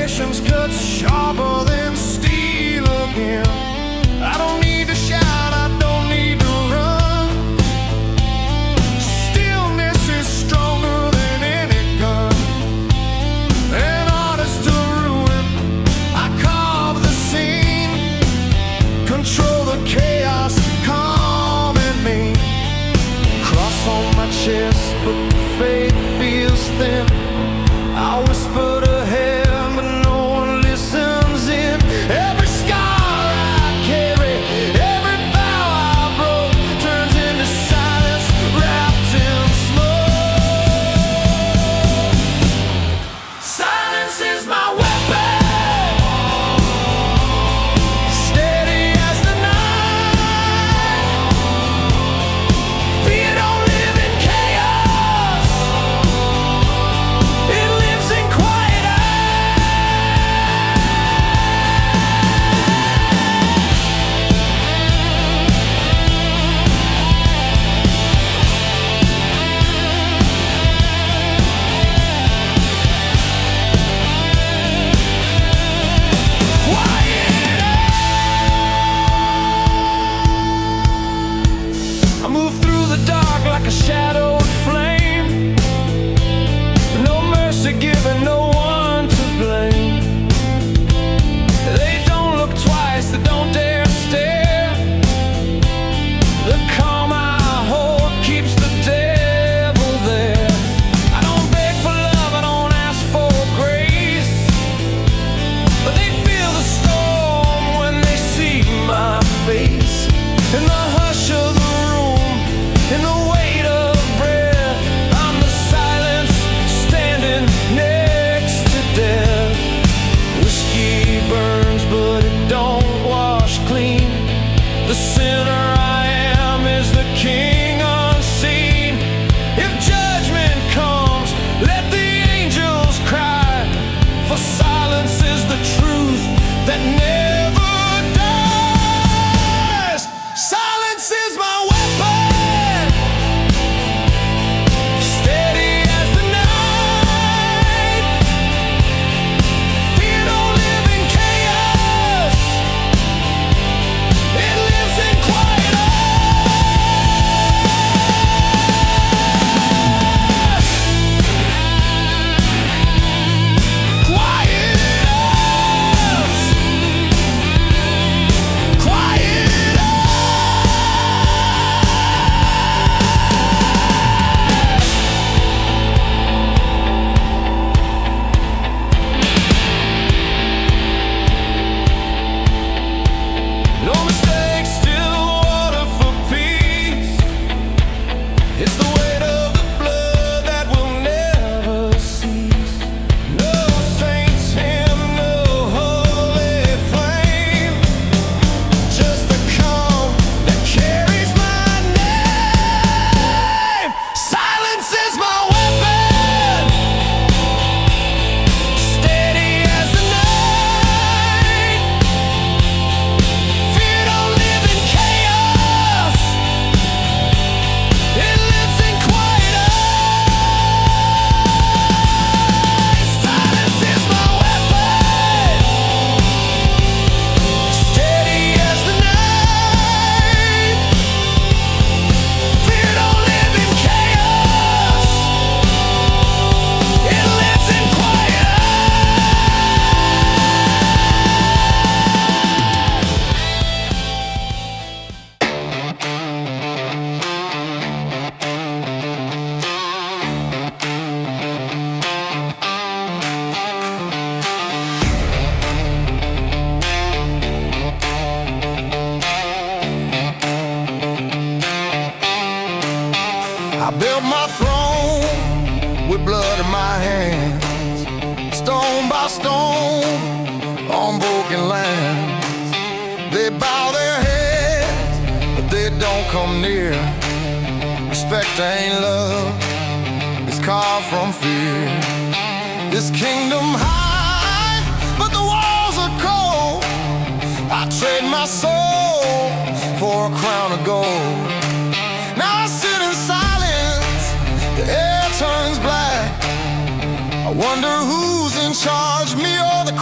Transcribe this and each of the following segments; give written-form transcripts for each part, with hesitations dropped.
patience cuts sharper than steel again. I don't need to shout, I don't need to run. Stillness is stronger than any gun. An artist to ruin, I carve the scene. Control the chaos, calm in me. Cross on my chest, but the faith feels thin. I whisper to heaven, but no one listens in. Every scar I carry, every vow I broke, turns into silence wrapped in smoke. Silence is my weapon, steady as the night. Fear don't live in chaos, it lives in quiet I move through the dark like a shadowed flame. No mercy given, no one to blame. They don't look twice, they don't dare stare. The calm I hold keeps the devil there. I don't beg for love, I don't ask for grace, but they feel the storm when they see my face. In the hush of the room, in the weight of breath, I'm the silence standing next to death. Whiskey burns, but it don't wash clean. The sinner I am is the king unseen. If judgment comes, let the angels cry, for silence is the truth that never dies. Silence is my weapon, steady as the night. Fear don't live in chaos, it lives in quiet earth. Quiet earth. Quiet earth. No mistakes, still water for peace. It's the weight of the blood that will never cease. No saint's hymn, no holy flame, just the calm that carries my name. Silence is my weapon, steady as the night. Fear don't live in chaos, it lives in quiet eyes. Silence is my weapon, steady as the night. Fear don't live in chaos, it lives in quiet eyes. I built my throne with blood in my hands, stone by stone on broken lands. They bow their heads, but they don't come near. Respect ain't love, it's carved from fear. This kingdom high, but the walls are cold. I trade my soul for a crown of gold. Now I sit in silence, the air turns black. I wonder who's in charge, me or the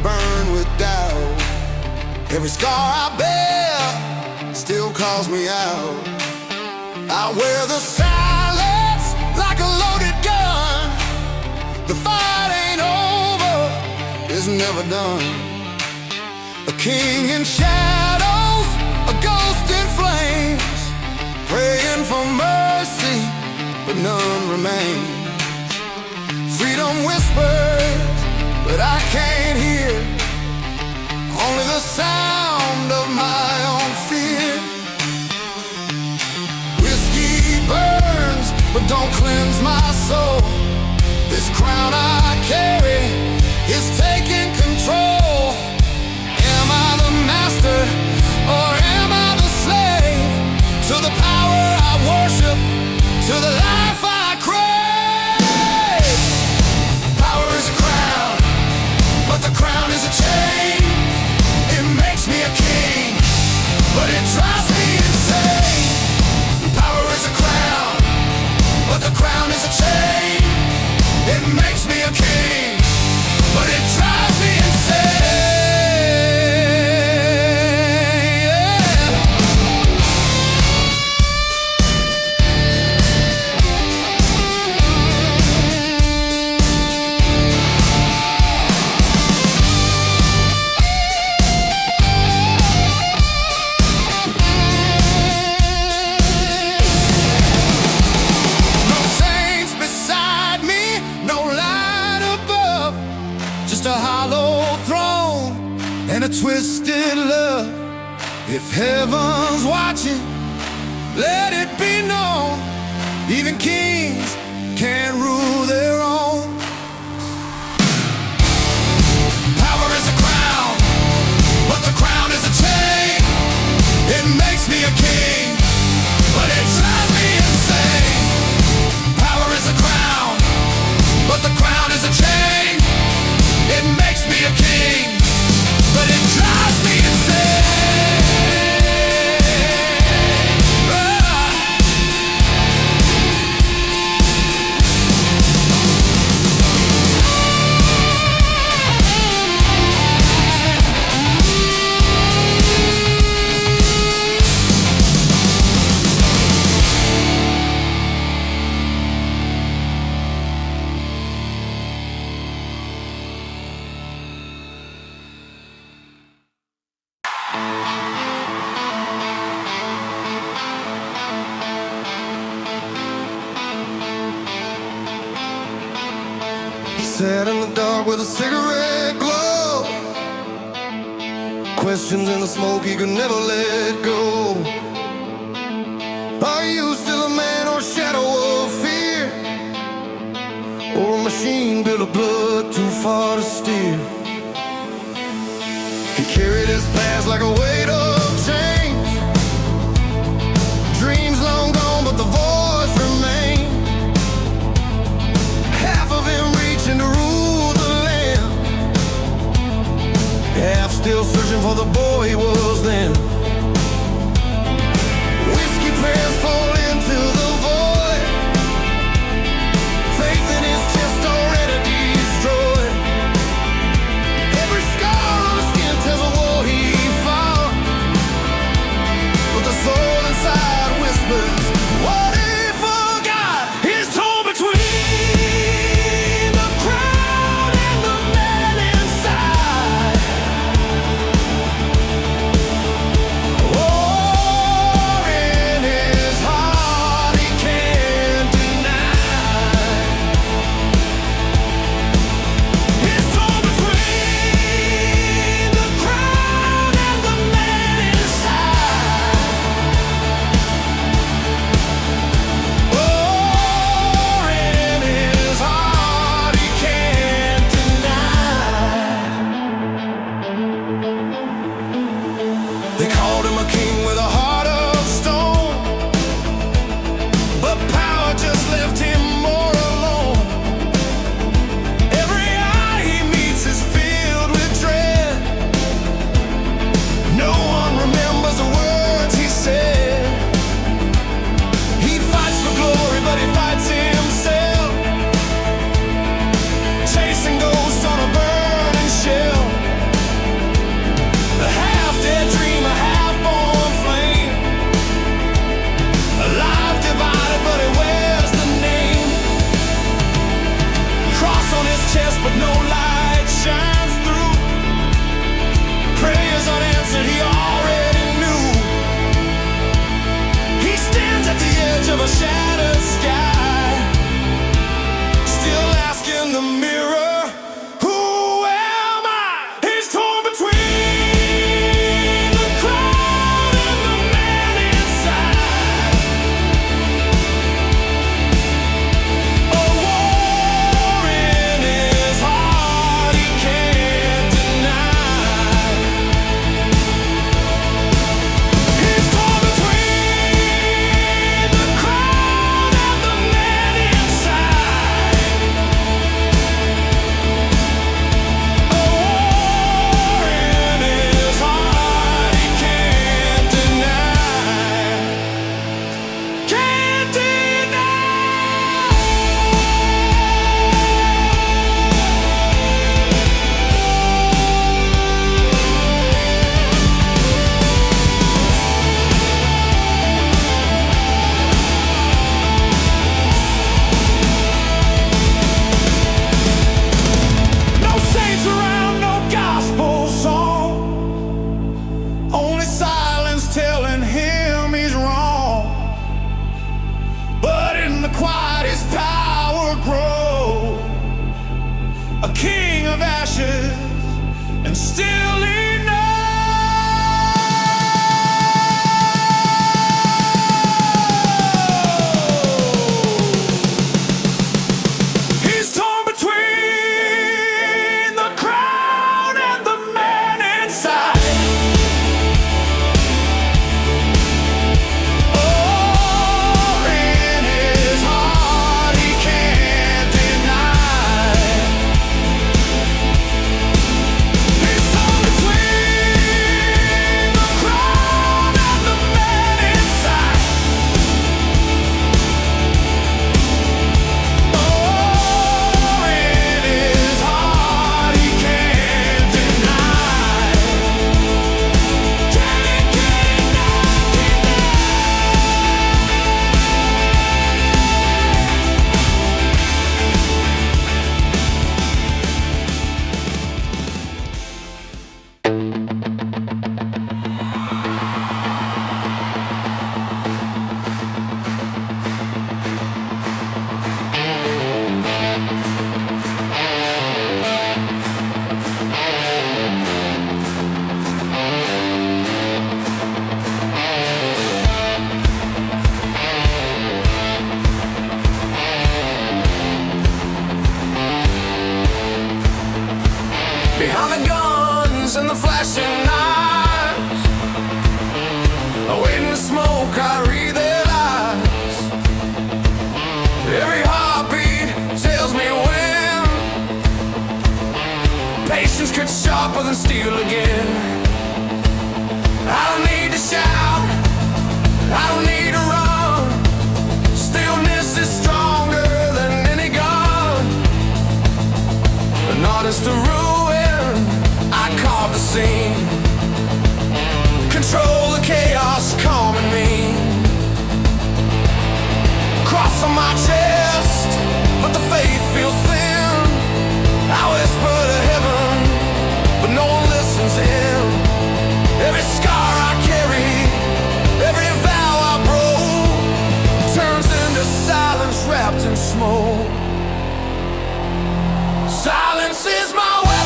burn with doubt. Every scar I bear still calls me out. I wear the silence like a loaded gun. The fight ain't over, it's never done. A king in shadows, a ghost in flames, praying for mercy, but none remains. Freedom whispers, but I can't hear, only the sound of my own fear. Whiskey burns, but don't cleanse my soul. This crown I carry is taking control. Am I the master, or am I the slave? To the power I worship, to the life I crave. Power is a crown, but the crown is a chain. It makes me a king, but it drives me insane. Power is a crown, but the crown is a chain. It makes me a king, but it drives me insane. And a twisted love. If heaven's watching, let it be known, even kings can't rule their own. Power is a crown, but the crown is a chain. It makes me a king, but it drives me insane. Power is a crown, but the crown is a chain. It makes me a king, but it drives me insane. Sat in the dark with a cigarette glow, questions in the smoke he could never let go. Are you still a man or a shadow of fear, or a machine built of blood too far to steer? He carried his past like a weight of change, dreams long gone but the voice remained. Half of him reaching to rule the land, half still searching for the boy he was then. Whiskey prayers fall into the void, faith in his chest already destroyed. Every scar on his skin tells of war he fought, but the soul inside whispers, what he forgot is torn between quiet his power grow. A king of ashes, and still he knows. He's torn between the crown and the man inside. Behind the guns and the flashing knives, awaiting the smoke, I read their lies. Every heartbeat tells me when patience cuts sharper than steel again. I don't need to shout, I don't need to run. Stillness is stronger than any gun. An artist to ruin, carve the scene, control the chaos, calming me. Cross on my chest, but the faith feels thin. I whisper to heaven, but no one listens in. Every scar I carry, every vow I broke, turns into silence wrapped in smoke. Silence is my weapon.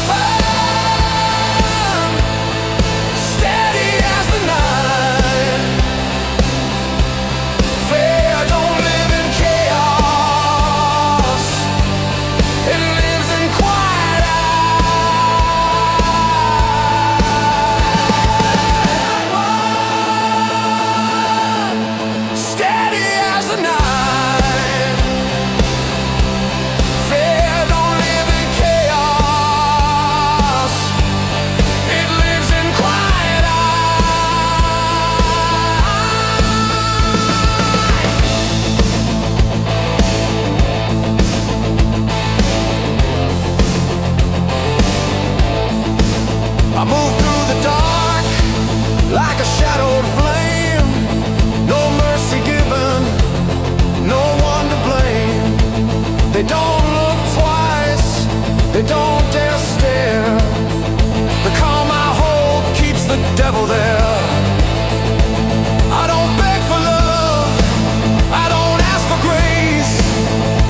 I move through the dark like a shadowed flame. No mercy given, no one to blame. They don't look twice, they don't dare stare. The calm I hold keeps the devil there. I don't beg for love, I don't ask for grace,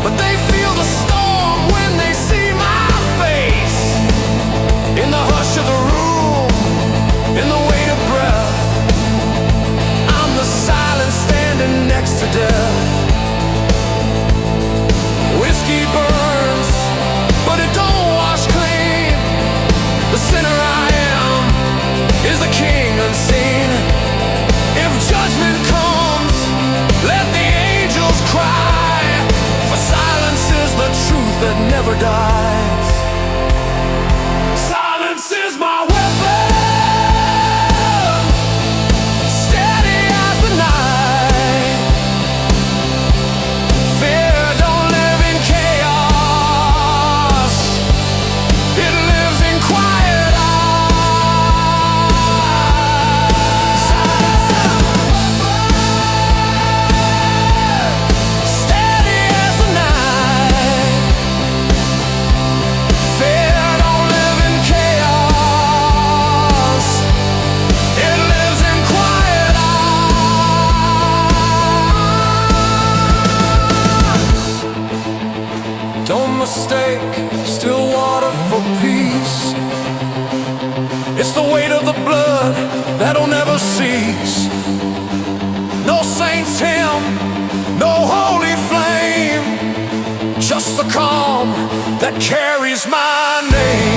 but they feel the storm when they see my face. In the hush of the room, in the weight of breath, I'm the silence standing next to death. Whiskey burns, but it don't wash clean. The sinner I am is the king unseen. If judgment comes, let the angels cry, for silence is the truth that never dies. Silence is my weapon, steady as the night. Fear don't live in chaos, it lives in quiet eyes. Steady as the night. Fear don't live in chaos. mistake, still water for peace. It's the weight of the blood that'll never cease. No saint's hymn, no holy flame, just the calm that carries my name.